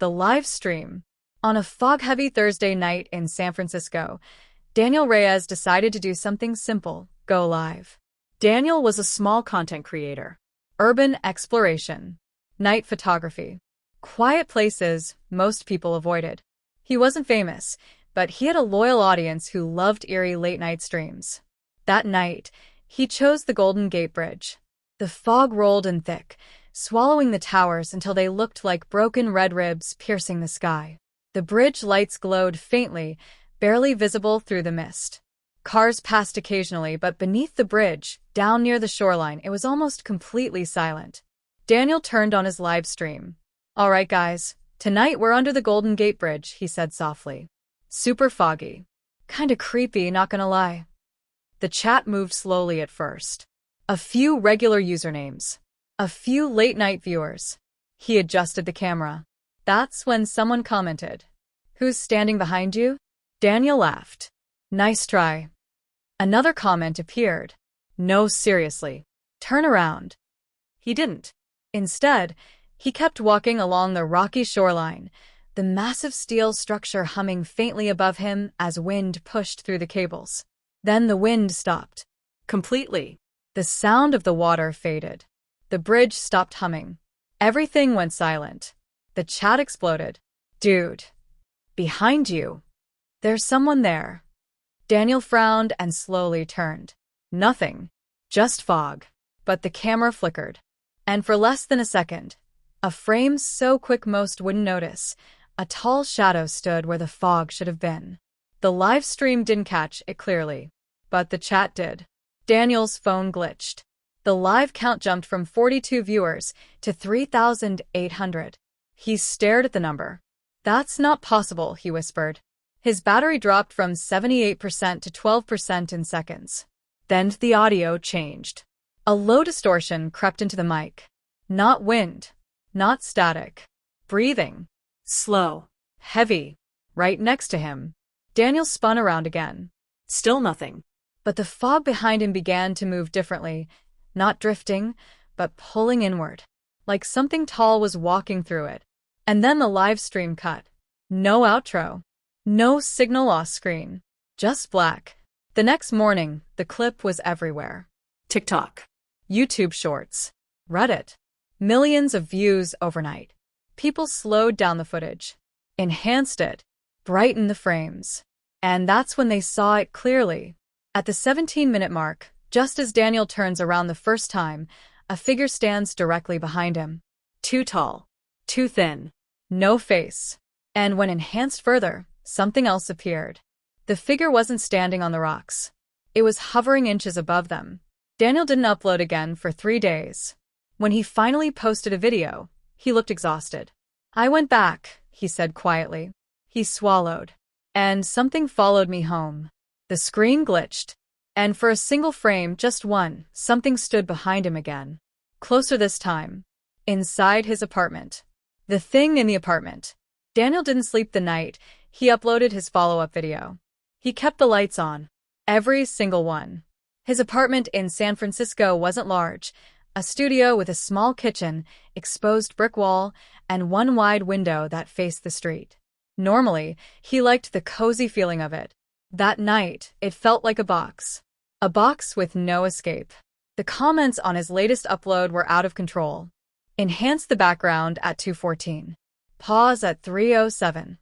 The live stream. On a fog-heavy Thursday night in San Francisco, Daniel Reyes decided to do something simple: go live. Daniel was a small content creator. Urban exploration. Night photography. Quiet places most people avoided. He wasn't famous, but he had a loyal audience who loved eerie late-night streams. That night, he chose the Golden Gate Bridge. The fog rolled in thick, swallowing the towers until they looked like broken red ribs piercing the sky. The bridge lights glowed faintly, barely visible through the mist. Cars passed occasionally, but beneath the bridge, down near the shoreline, it was almost completely silent. Daniel turned on his live stream. "All right, guys, tonight we're under the Golden Gate Bridge," he said softly. "Super foggy. Kinda creepy, not gonna lie." The chat moved slowly at first. A few regular usernames. A few late-night viewers. He adjusted the camera. That's when someone commented, "Who's standing behind you?" Daniel laughed. "Nice try." Another comment appeared. "No, seriously. Turn around." He didn't. Instead, he kept walking along the rocky shoreline, the massive steel structure humming faintly above him as wind pushed through the cables. Then the wind stopped. Completely. The sound of the water faded. The bridge stopped humming. Everything went silent. The chat exploded. "Dude. Behind you. There's someone there." Daniel frowned and slowly turned. Nothing. Just fog. But the camera flickered. And for less than a second, a frame so quick most wouldn't notice, a tall shadow stood where the fog should have been. The live stream didn't catch it clearly, but the chat did. Daniel's phone glitched. The live count jumped from 42 viewers to 3,800. He stared at the number. "That's not possible," he whispered. His battery dropped from 78% to 12% in seconds. Then the audio changed. A low distortion crept into the mic. Not wind. Not static. Breathing. Slow. Heavy. Right next to him. Daniel spun around again. Still nothing. But the fog behind him began to move differently, not drifting, but pulling inward, like something tall was walking through it. And then the live stream cut. No outro. No signal loss screen. Just black. The next morning, the clip was everywhere. TikTok. YouTube Shorts. Reddit. Millions of views overnight. People slowed down the footage, enhanced it, brightened the frames. And that's when they saw it clearly. At the 17-minute mark, just as Daniel turns around the first time, a figure stands directly behind him. Too tall. Too thin. No face. And when enhanced further, something else appeared. The figure wasn't standing on the rocks. It was hovering inches above them. Daniel didn't upload again for 3 days. When he finally posted a video, he looked exhausted. "I went back," he said quietly. He swallowed. "And something followed me home." The screen glitched. And for a single frame, just one, something stood behind him again. Closer this time. Inside his apartment. The thing in the apartment. Daniel didn't sleep the night. He uploaded his follow-up video. He kept the lights on. Every single one. His apartment in San Francisco wasn't large. A studio with a small kitchen, exposed brick wall, and one wide window that faced the street. Normally, he liked the cozy feeling of it. That night, it felt like a box. A box with no escape. The comments on his latest upload were out of control. Enhance the background at 2:14. Pause at 3:07.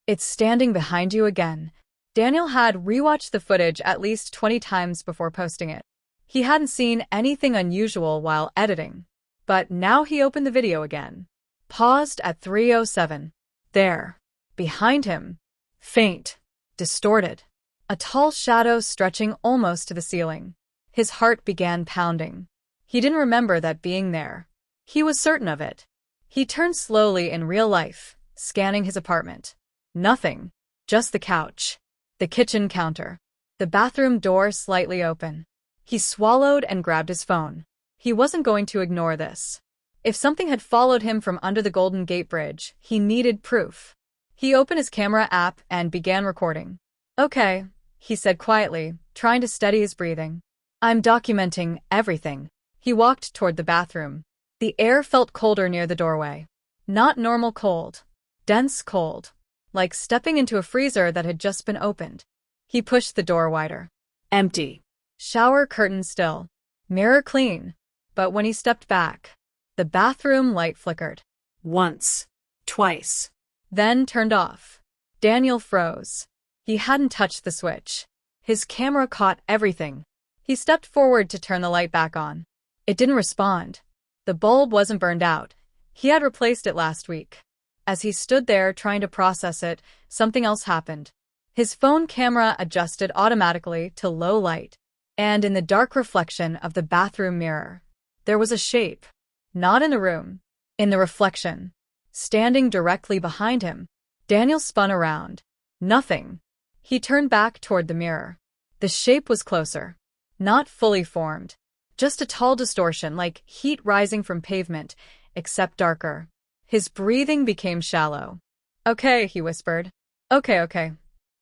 It's standing behind you again. Daniel had rewatched the footage at least 20 times before posting it. He hadn't seen anything unusual while editing. But now he opened the video again. Paused at 3:07. There. Behind him. Faint. Distorted. A tall shadow stretching almost to the ceiling. His heart began pounding. He didn't remember that being there. He was certain of it. He turned slowly in real life, scanning his apartment. Nothing. Just the couch. The kitchen counter. The bathroom door slightly open. He swallowed and grabbed his phone. He wasn't going to ignore this. If something had followed him from under the Golden Gate Bridge, he needed proof. He opened his camera app and began recording. "Okay," he said quietly, trying to steady his breathing. "I'm documenting everything." He walked toward the bathroom. The air felt colder near the doorway. Not normal cold, dense cold, like stepping into a freezer that had just been opened. He pushed the door wider. Empty. Shower curtain still. Mirror clean. But when he stepped back, the bathroom light flickered. Once. Twice. Then turned off. Daniel froze. He hadn't touched the switch. His camera caught everything. He stepped forward to turn the light back on. It didn't respond. The bulb wasn't burned out. He had replaced it last week. As he stood there trying to process it, something else happened. His phone camera adjusted automatically to low light, and in the dark reflection of the bathroom mirror, there was a shape. Not in the room. In the reflection. Standing directly behind him. Daniel spun around. Nothing. He turned back toward the mirror. The shape was closer. Not fully formed. Just a tall distortion like heat rising from pavement, except darker. His breathing became shallow. Okay, he whispered. Okay.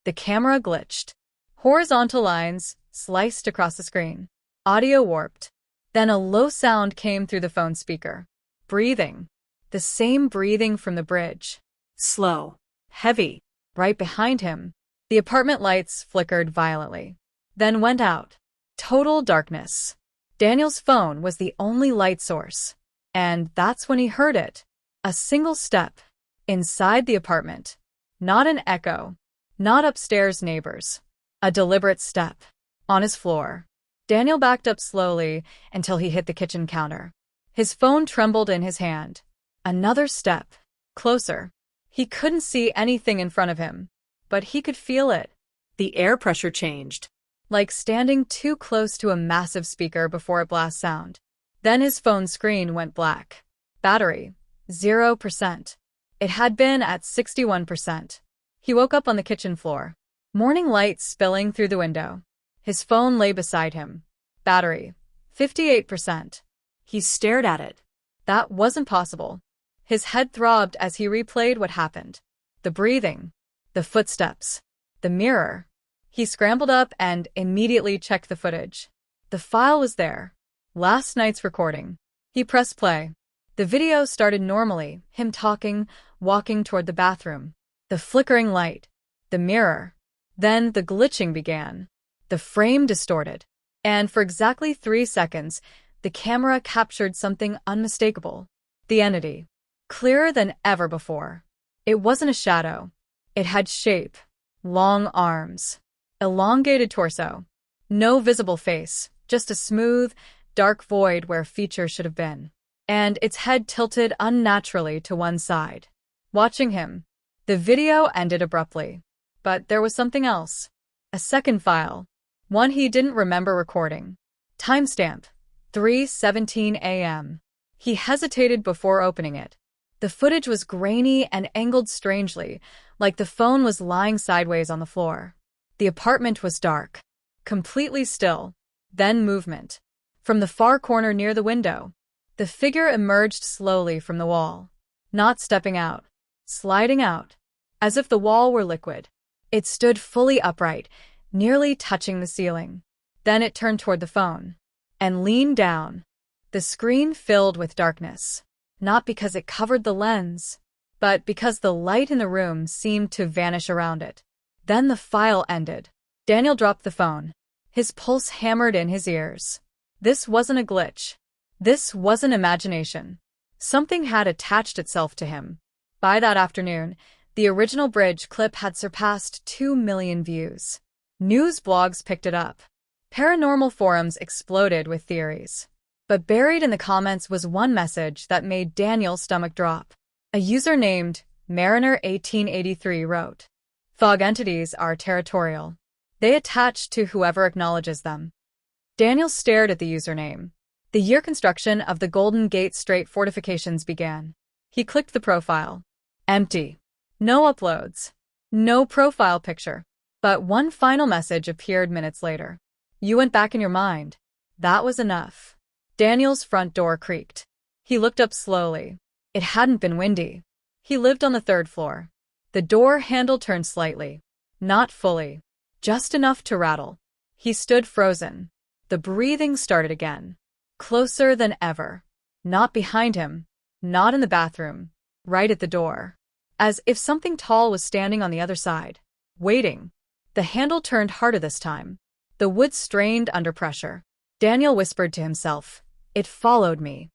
The camera glitched. Horizontal lines sliced across the screen. Audio warped. Then a low sound came through the phone speaker. Breathing. The same breathing from the bridge. Slow. Heavy. Right behind him. The apartment lights flickered violently. Then went out. Total darkness. Daniel's phone was the only light source. And that's when he heard it. A single step. Inside the apartment. Not an echo. Not upstairs neighbors. A deliberate step. On his floor. Daniel backed up slowly until he hit the kitchen counter. His phone trembled in his hand. Another step. Closer. He couldn't see anything in front of him, but he could feel it. The air pressure changed. Like standing too close to a massive speaker before it blasts sound. Then his phone screen went black. Battery. 0%. It had been at 61%. He woke up on the kitchen floor. Morning light spilling through the window. His phone lay beside him. Battery. 58%. He stared at it. That wasn't possible. His head throbbed as he replayed what happened. The breathing. The footsteps. The mirror. He scrambled up and immediately checked the footage. The file was there. Last night's recording. He pressed play. The video started normally, him talking, walking toward the bathroom. The flickering light. The mirror. Then the glitching began. The frame distorted. And for exactly 3 seconds, the camera captured something unmistakable. The entity. Clearer than ever before. It wasn't a shadow. It had shape. Long arms. Elongated torso. No visible face, just a smooth, dark void where features should have been. And its head tilted unnaturally to one side. Watching him, the video ended abruptly. But there was something else. A second file. One he didn't remember recording. Timestamp. 3:17 a.m. He hesitated before opening it. The footage was grainy and angled strangely, like the phone was lying sideways on the floor. The apartment was dark. Completely still. Then movement. From the far corner near the window, the figure emerged slowly from the wall. Not stepping out. Sliding out. As if the wall were liquid. It stood fully upright, nearly touching the ceiling. Then it turned toward the phone. And leaned down. The screen filled with darkness. Not because it covered the lens, but because the light in the room seemed to vanish around it. Then the file ended. Daniel dropped the phone. His pulse hammered in his ears. This wasn't a glitch. This wasn't imagination. Something had attached itself to him. By that afternoon, the original bridge clip had surpassed 2 million views. News blogs picked it up. Paranormal forums exploded with theories. But buried in the comments was one message that made Daniel's stomach drop. A user named Mariner1883 wrote, "Fog entities are territorial. They attach to whoever acknowledges them." Daniel stared at the username. The year construction of the Golden Gate Strait fortifications began. He clicked the profile. Empty. No uploads. No profile picture. But one final message appeared minutes later. "You went back in your mind." That was enough. Daniel's front door creaked. He looked up slowly. It hadn't been windy. He lived on the 3rd floor. The door handle turned slightly. Not fully. Just enough to rattle. He stood frozen. The breathing started again. Closer than ever. Not behind him. Not in the bathroom. Right at the door. as if something tall was standing on the other side, waiting. The handle turned harder this time. The wood strained under pressure. Daniel whispered to himself. It followed me.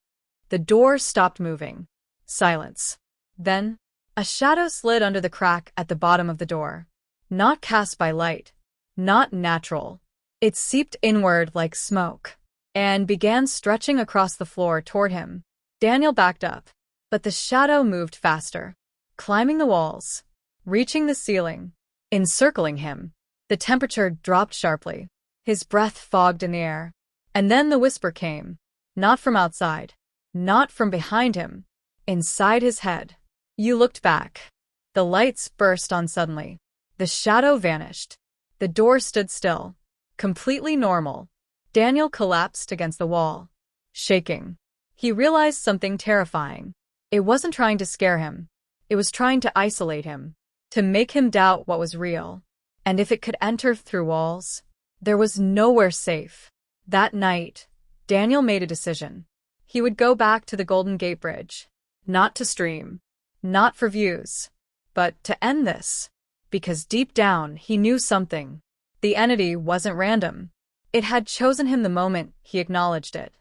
The door stopped moving. Silence. Then, a shadow slid under the crack at the bottom of the door. Not cast by light. Not natural. It seeped inward like smoke, and began stretching across the floor toward him. Daniel backed up, but the shadow moved faster, climbing the walls, reaching the ceiling, encircling him. The temperature dropped sharply. His breath fogged in the air. And then the whisper came, not from outside, not from behind him, inside his head. You looked back. The lights burst on suddenly. The shadow vanished. The door stood still, completely normal. Daniel collapsed against the wall, shaking. He realized something terrifying. It wasn't trying to scare him. It was trying to isolate him, to make him doubt what was real. And if it could enter through walls, there was nowhere safe. That night, Daniel made a decision. He would go back to the Golden Gate Bridge, not to stream, not for views, but to end this. Because deep down, he knew something. The entity wasn't random. It had chosen him the moment he acknowledged it.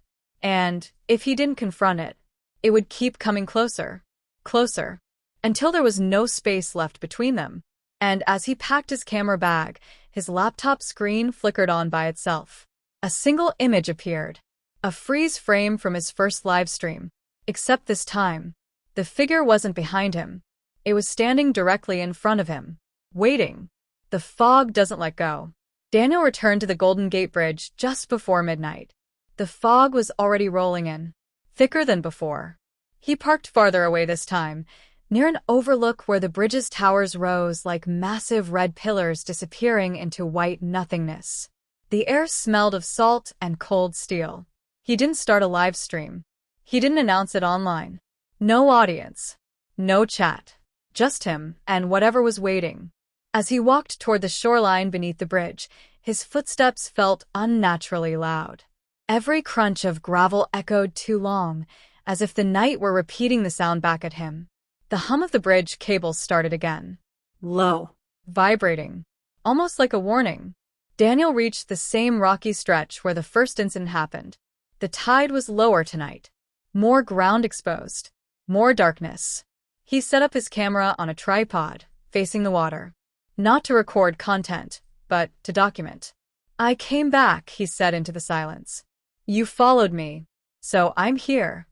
And, if he didn't confront it, it would keep coming closer, closer, until there was no space left between them. And as he packed his camera bag, his laptop screen flickered on by itself. A single image appeared. A freeze frame from his first live stream. Except this time, the figure wasn't behind him. It was standing directly in front of him, waiting. The fog doesn't let go. Daniel returned to the Golden Gate Bridge just before midnight. The fog was already rolling in, thicker than before. He parked farther away this time, near an overlook where the bridge's towers rose like massive red pillars disappearing into white nothingness. The air smelled of salt and cold steel. He didn't start a live stream. He didn't announce it online. No audience. No chat. Just him and whatever was waiting. As he walked toward the shoreline beneath the bridge, his footsteps felt unnaturally loud. Every crunch of gravel echoed too long, as if the night were repeating the sound back at him. The hum of the bridge cables started again. Low. Vibrating. Almost like a warning. Daniel reached the same rocky stretch where the first incident happened. The tide was lower tonight. More ground exposed. More darkness. He set up his camera on a tripod, facing the water. Not to record content, but to document. I came back, he said into the silence. You followed me, so I'm here.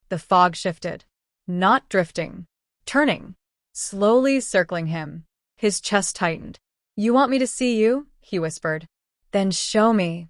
The fog shifted. Not drifting. Turning. Slowly circling him. His chest tightened. You want me to see you? He whispered. Then show me.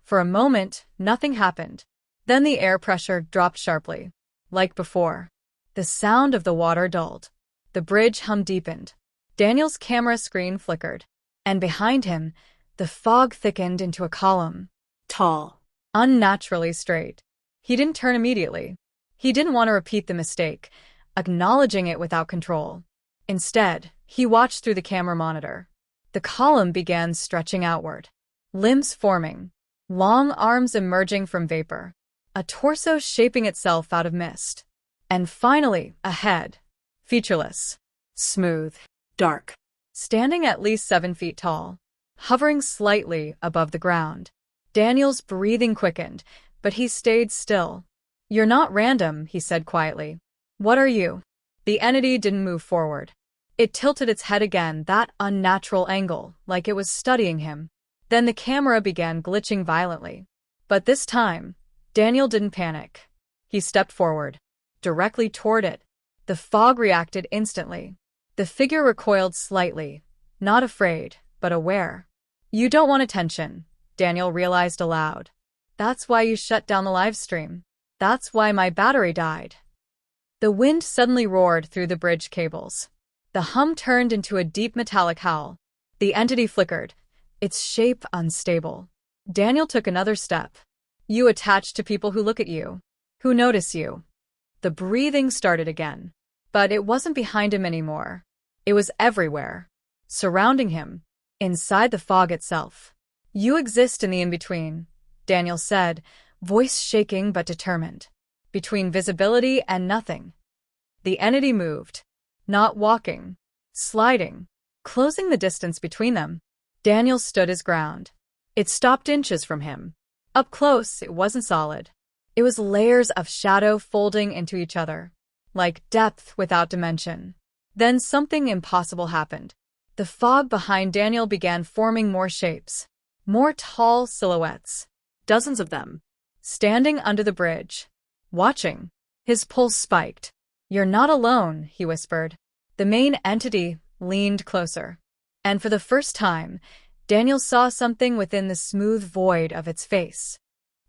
For a moment, nothing happened. Then the air pressure dropped sharply. Like before. The sound of the water dulled. The bridge hum deepened. Daniel's camera screen flickered. And behind him, the fog thickened into a column. Tall. Unnaturally straight. He didn't turn immediately. He didn't want to repeat the mistake, acknowledging it without control. Instead, he watched through the camera monitor. The column began stretching outward. Limbs forming. Long arms emerging from vapor. A torso shaping itself out of mist. And finally, a head. Featureless. Smooth. Dark. Standing at least 7 feet tall. Hovering slightly above the ground. Daniel's breathing quickened, but he stayed still. You're not random, he said quietly. What are you? The entity didn't move forward. It tilted its head again, that unnatural angle, like it was studying him. Then the camera began glitching violently. But this time, Daniel didn't panic. He stepped forward, directly toward it. The fog reacted instantly. The figure recoiled slightly, not afraid, but aware. You don't want attention, Daniel realized aloud. That's why you shut down the live stream. That's why my battery died. The wind suddenly roared through the bridge cables. The hum turned into a deep metallic howl. The entity flickered, its shape unstable. Daniel took another step. You attach to people who look at you, who notice you. The breathing started again. But it wasn't behind him anymore. It was everywhere. Surrounding him. Inside the fog itself. You exist in the in-between, Daniel said, voice shaking but determined. Between visibility and nothing. The entity moved. Not walking. Sliding. Closing the distance between them. Daniel stood his ground. It stopped inches from him. Up close, it wasn't solid. It was layers of shadow folding into each other, like depth without dimension. Then something impossible happened. The fog behind Daniel began forming more shapes. More tall silhouettes. Dozens of them. Standing under the bridge. Watching. His pulse spiked. "You're not alone," he whispered. The main entity leaned closer. And for the first time, Daniel saw something within the smooth void of its face.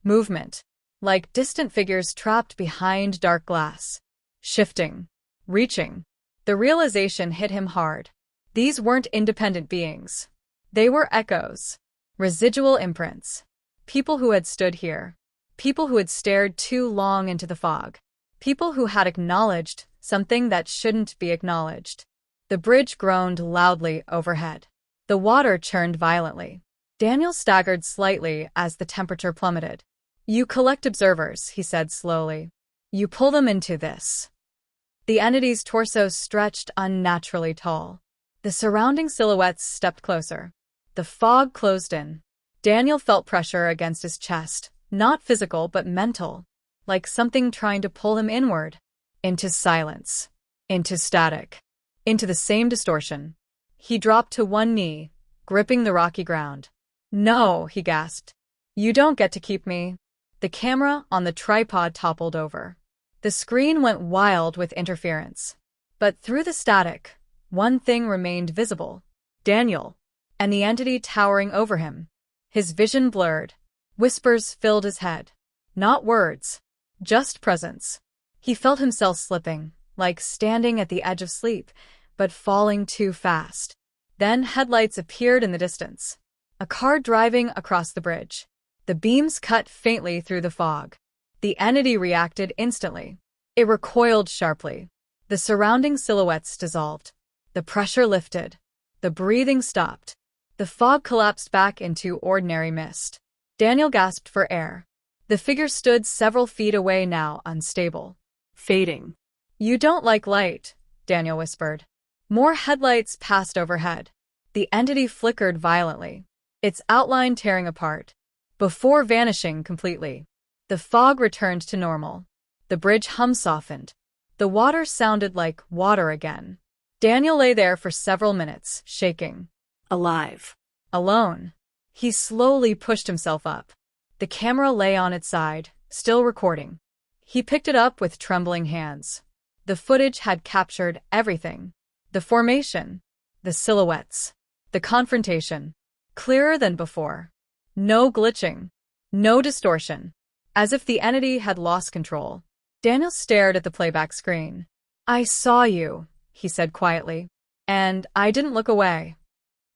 Movement. Like distant figures trapped behind dark glass. Shifting. Reaching. The realization hit him hard. These weren't independent beings. They were echoes. Residual imprints. People who had stood here. People who had stared too long into the fog. People who had acknowledged something that shouldn't be acknowledged. The bridge groaned loudly overhead. The water churned violently. Daniel staggered slightly as the temperature plummeted. "You collect observers," he said slowly. "You pull them into this." The entity's torso stretched unnaturally tall. The surrounding silhouettes stepped closer. The fog closed in. Daniel felt pressure against his chest, not physical but mental, like something trying to pull him inward, into silence, into static, into the same distortion. He dropped to one knee, gripping the rocky ground. "No," he gasped. "You don't get to keep me." The camera on the tripod toppled over. The screen went wild with interference. But through the static, one thing remained visible. Daniel, and the entity towering over him. His vision blurred. Whispers filled his head. Not words, just presence. He felt himself slipping, like standing at the edge of sleep, but falling too fast. Then headlights appeared in the distance. A car driving across the bridge. The beams cut faintly through the fog. The entity reacted instantly. It recoiled sharply. The surrounding silhouettes dissolved. The pressure lifted. The breathing stopped. The fog collapsed back into ordinary mist. Daniel gasped for air. The figure stood several feet away now, unstable. Fading. "You don't like light," Daniel whispered. More headlights passed overhead. The entity flickered violently, its outline tearing apart, before vanishing completely. The fog returned to normal. The bridge hum softened. The water sounded like water again. Daniel lay there for several minutes, shaking. Alive. Alone. He slowly pushed himself up. The camera lay on its side, still recording. He picked it up with trembling hands. The footage had captured everything. The formation. The silhouettes. The confrontation. Clearer than before. No glitching. No distortion. As if the entity had lost control. Daniel stared at the playback screen. "I saw you," he said quietly. "And I didn't look away."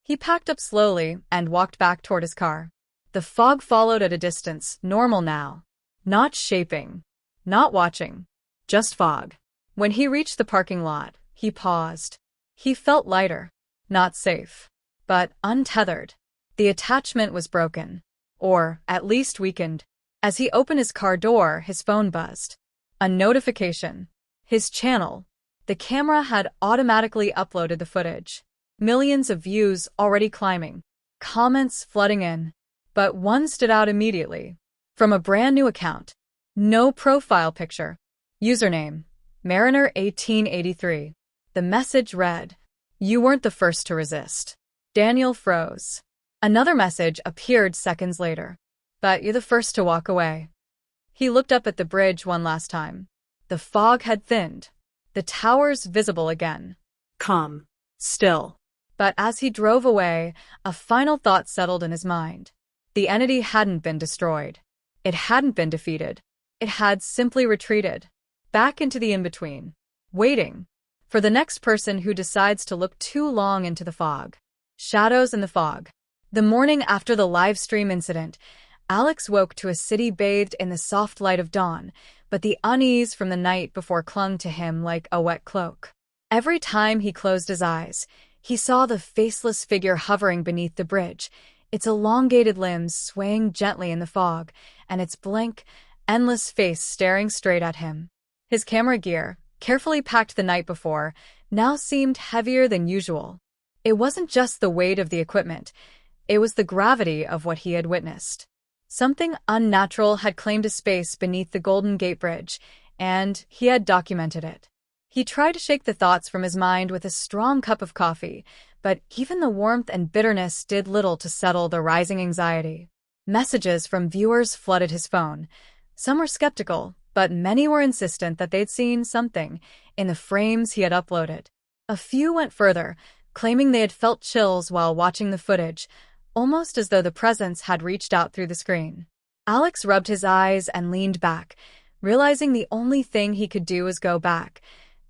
He packed up slowly and walked back toward his car. The fog followed at a distance, normal now. Not shaping. Not watching. Just fog. When he reached the parking lot, he paused. He felt lighter. Not safe. But untethered. The attachment was broken. Or, at least weakened. As he opened his car door, his phone buzzed. A notification. His channel. The camera had automatically uploaded the footage. Millions of views already climbing. Comments flooding in. But one stood out immediately. From a brand new account. No profile picture. Username. Mariner1883. The message read, "You weren't the first to resist." Daniel froze. Another message appeared seconds later. "But you're the first to walk away." He looked up at the bridge one last time. The fog had thinned. The towers visible again. Calm. Still. But as he drove away, a final thought settled in his mind. The entity hadn't been destroyed. It hadn't been defeated. It had simply retreated. Back into the in-between. Waiting. For the next person who decides to look too long into the fog. Shadows in the fog. The morning after the live stream incident, Alex woke to a city bathed in the soft light of dawn, but the unease from the night before clung to him like a wet cloak. Every time he closed his eyes, he saw the faceless figure hovering beneath the bridge, its elongated limbs swaying gently in the fog, and its blank, endless face staring straight at him. His camera gear, carefully packed the night before, now seemed heavier than usual. It wasn't just the weight of the equipment, it was the gravity of what he had witnessed. Something unnatural had claimed a space beneath the Golden Gate Bridge, and he had documented it. He tried to shake the thoughts from his mind with a strong cup of coffee, but even the warmth and bitterness did little to settle the rising anxiety. Messages from viewers flooded his phone. Some were skeptical, but many were insistent that they'd seen something in the frames he had uploaded. A few went further, claiming they had felt chills while watching the footage, almost as though the presence had reached out through the screen. Alex rubbed his eyes and leaned back, realizing the only thing he could do was go back,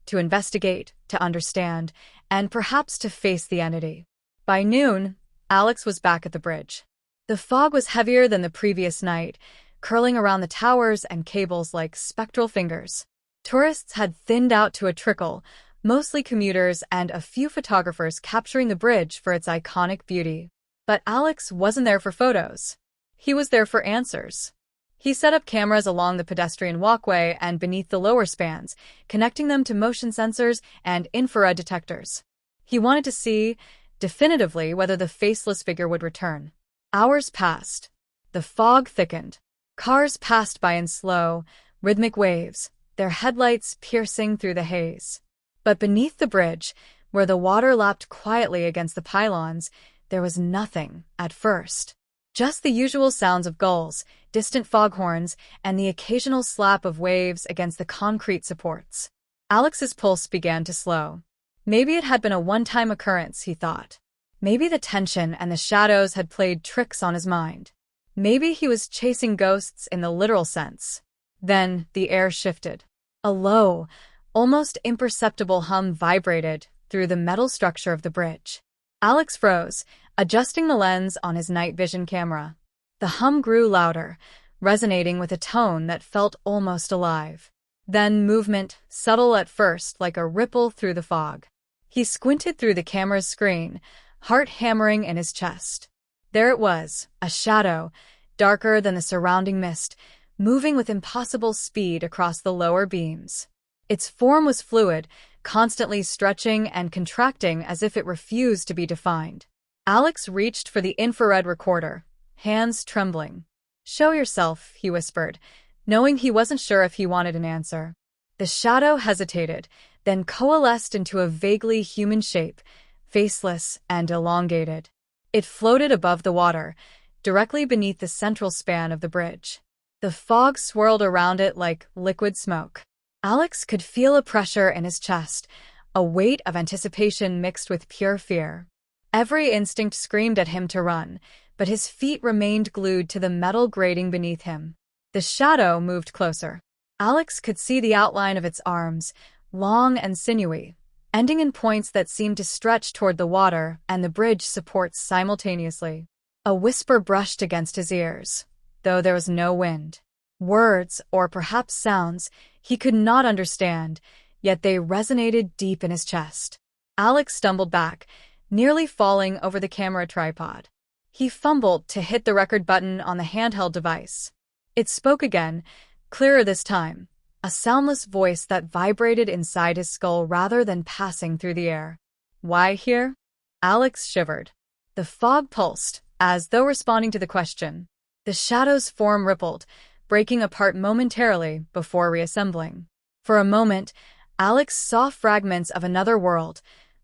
to investigate, to understand, and perhaps to face the entity. By noon, Alex was back at the bridge. The fog was heavier than the previous night, curling around the towers and cables like spectral fingers. Tourists had thinned out to a trickle, mostly commuters and a few photographers capturing the bridge for its iconic beauty. But Alex wasn't there for photos. He was there for answers. He set up cameras along the pedestrian walkway and beneath the lower spans, connecting them to motion sensors and infrared detectors. He wanted to see, definitively, whether the faceless figure would return. Hours passed. The fog thickened. Cars passed by in slow, rhythmic waves, their headlights piercing through the haze. But beneath the bridge, where the water lapped quietly against the pylons, there was nothing at first. Just the usual sounds of gulls, distant foghorns, and the occasional slap of waves against the concrete supports. Alex's pulse began to slow. Maybe it had been a one-time occurrence, he thought. Maybe the tension and the shadows had played tricks on his mind. Maybe he was chasing ghosts in the literal sense. Then the air shifted. A low, almost imperceptible hum vibrated through the metal structure of the bridge. Alex froze, adjusting the lens on his night vision camera. The hum grew louder, resonating with a tone that felt almost alive. Then movement, subtle at first like a ripple through the fog. He squinted through the camera's screen, heart hammering in his chest. There it was, a shadow, darker than the surrounding mist, moving with impossible speed across the lower beams. Its form was fluid, constantly stretching and contracting as if it refused to be defined. Alex reached for the infrared recorder, hands trembling. "Show yourself," he whispered, knowing he wasn't sure if he wanted an answer. The shadow hesitated, then coalesced into a vaguely human shape, faceless and elongated. It floated above the water, directly beneath the central span of the bridge. The fog swirled around it like liquid smoke. Alex could feel a pressure in his chest, a weight of anticipation mixed with pure fear. Every instinct screamed at him to run, but his feet remained glued to the metal grating beneath him. The shadow moved closer. Alex could see the outline of its arms, long and sinewy, ending in points that seemed to stretch toward the water and the bridge supports simultaneously. A whisper brushed against his ears, though there was no wind. Words, or perhaps sounds, he could not understand, yet they resonated deep in his chest. Alex stumbled back, nearly falling over the camera tripod. He fumbled to hit the record button on the handheld device. It spoke again, clearer this time, a soundless voice that vibrated inside his skull rather than passing through the air. "Why here?" Alex shivered. The fog pulsed, as though responding to the question. The shadow's form rippled, breaking apart momentarily before reassembling. For a moment, Alex saw fragments of another world,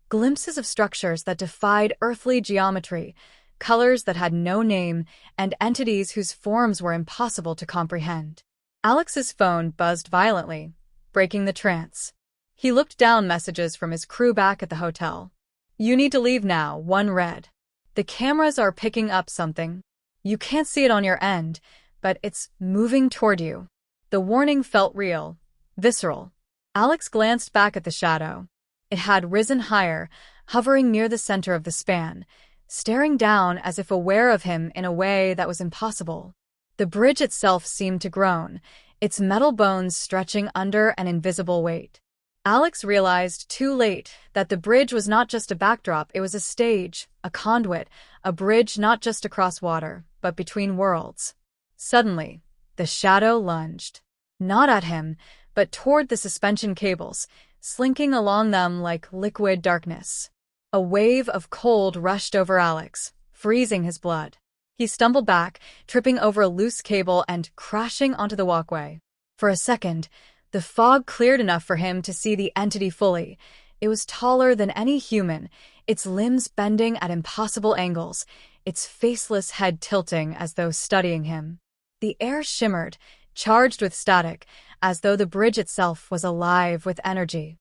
glimpses of structures that defied earthly geometry, colors that had no name, and entities whose forms were impossible to comprehend. Alex's phone buzzed violently, breaking the trance. He looked down messages from his crew back at the hotel. "You need to leave now," one read. "The cameras are picking up something. You can't see it on your end, but it's moving toward you." The warning felt real, visceral. Alex glanced back at the shadow. It had risen higher, hovering near the center of the span, staring down as if aware of him in a way that was impossible. The bridge itself seemed to groan, its metal bones stretching under an invisible weight. Alex realized too late that the bridge was not just a backdrop, it was a stage, a conduit, a bridge not just across water, but between worlds. Suddenly, the shadow lunged. Not at him, but toward the suspension cables, slinking along them like liquid darkness. A wave of cold rushed over Alex, freezing his blood. He stumbled back, tripping over a loose cable and crashing onto the walkway. For a second, the fog cleared enough for him to see the entity fully. It was taller than any human, its limbs bending at impossible angles, its faceless head tilting as though studying him. The air shimmered, charged with static, as though the bridge itself was alive with energy.